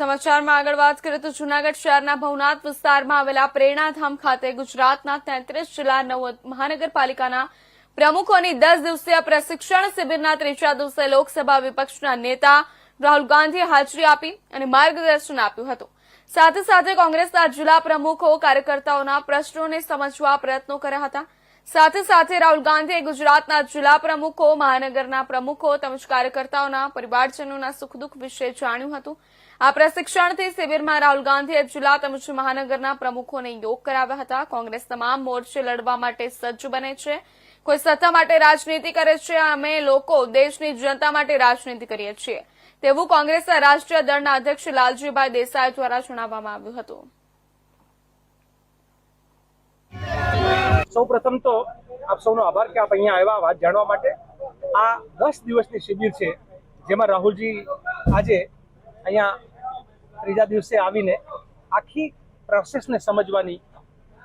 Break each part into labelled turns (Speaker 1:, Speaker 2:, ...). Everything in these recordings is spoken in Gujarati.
Speaker 1: સમાચારમાં આગળ વાત કરીએ તો જૂનાગઢ શહેરના ભવનાથ વિસ્તારમાં આવેલા પ્રેરણાધામ ખાતે ગુજરાતના 33 જિલ્લા 9 મહાનગરપાલિકાના પ્રમુખોની 10 દિવસીય પ્રશિક્ષણ શિબિરના ત્રીજા દિવસે લોકસભા વિપક્ષના નેતા રાહુલ ગાંધીએ હાજરી આપી અને માર્ગદર્શન આપ્યું હતું। સાથે સાથે કોંગ્રેસના જિલ્લા પ્રમુખો કાર્યકર્તાઓના પ્રશ્નોને સમજવા પ્રયત્નો કર્યા હતા। સાથે સાથે રાહુલ ગાંધીએ ગુજરાતના જિલ્લા પ્રમુખો, મહાનગરના પ્રમુખો તેમજ કાર્યકર્તાઓના પરિવારજનોના સુખ દુઃખ વિશે જાણ્યું હતું। આ પ્રશિક્ષણથી શિબિરમાં રાહુલ ગાંધીએ જિલ્લા તેમજ મહાનગરના પ્રમુખોને યોગ કરાવ્યા હતા। કોંગ્રેસ તમામ મોરચે લડવા માટે સજ્જ બને છે। કોઈ સત્તા માટે રાજનીતિ કરે છે, અમે લોકો દેશની જનતા માટે રાજનીતિ કરીએ છીએ તેવું કોંગ્રેસના રાષ્ટ્રીય દળના અધ્યક્ષ લાલજીભાઈ દેસાઈ દ્વારા જણાવવામાં આવ્યું હતું।
Speaker 2: સૌપ્રથમ તો આપ સૌનો આભાર કે આપ અહીંયા આવ્યા વાત જાણવા માટે। આ 10 દિવસની શિબિર છે જેમાં રાહુલજી આજે અહીંયા ત્રીજા દિવસે આવીને આખી પ્રોસેસને સમજવાની,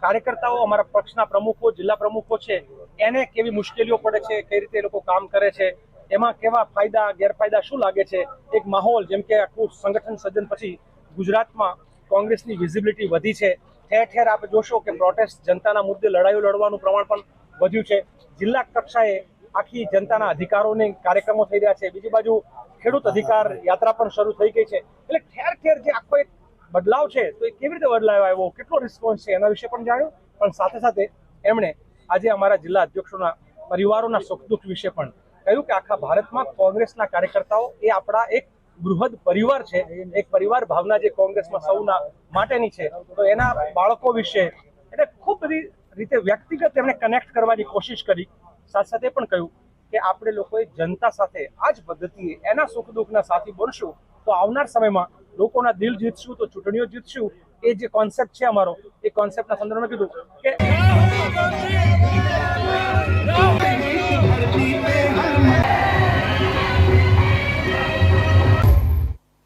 Speaker 2: કાર્યકર્તાઓ, અમારા પક્ષના પ્રમુખો, જિલ્લા પ્રમુખો છે એને કેવી મુશ્કેલીઓ પડે છે, કઈ રીતે એ લોકો કામ કરે છે, એમાં કેવા ફાયદા ગેરફાયદા શું લાગે છે, એક માહોલ જેમ કે આખું સંગઠન સર્જન પછી ગુજરાતમાં કોંગ્રેસની વિઝિબિલિટી વધી છે। ઠેર ઠેર આપ જોશો કે પ્રોટેસ્ટ, જનતાના મુદ્દે લડાઈઓ લડવાનું પ્રમાણ પણ વધ્યું છે। જિલ્લા કક્ષાએ આખી જનતાના અધિકારોને કાર્યક્રમો થઈ રહ્યા છે। બીજી બાજુ ખેડૂત અધિકાર યાત્રા પણ શરૂ થઈ ગઈ છે। એટલે ઠેર ઠેર જે આખો એક બદલાવ છે તો એ કેવી રીતે બદલાવ આવ્યો, કેટલો રિસ્પોન્સ છે એના વિશે પણ જાણ્યું। પણ સાથે સાથે એમણે આજે અમારા જિલ્લા અધ્યક્ષોના પરિવારોના સુખ દુઃખ વિશે પણ કહ્યું કે આખા ભારતમાં કોંગ્રેસના કાર્યકર્તાઓ એ આપણા એક બૃહદ પરિવાર છે, એક પરિવાર ભાવના જે કોંગ્રેસમાં સૌના માટેની છે, તો એના બાળકો વિશે એટલે ખૂબ બધી રીતે વ્યક્તિગત એમણે કનેક્ટ કરવાની કોશિશ કરી। સાથે સાથે પણ કહ્યું કે આપણે લોકોએ જનતા સાથે આ જ પદ્ધતિએ એના સુખ દુઃખના સાથી બનશું તો આવનાર સમયમાં લોકોના દિલ જીતશું તો ચૂંટણીઓ જીતશું। એ જે કોન્સેપ્ટ છે અમારો, એ કોન્સેપ્ટના સંદર્ભમાં કીધું કે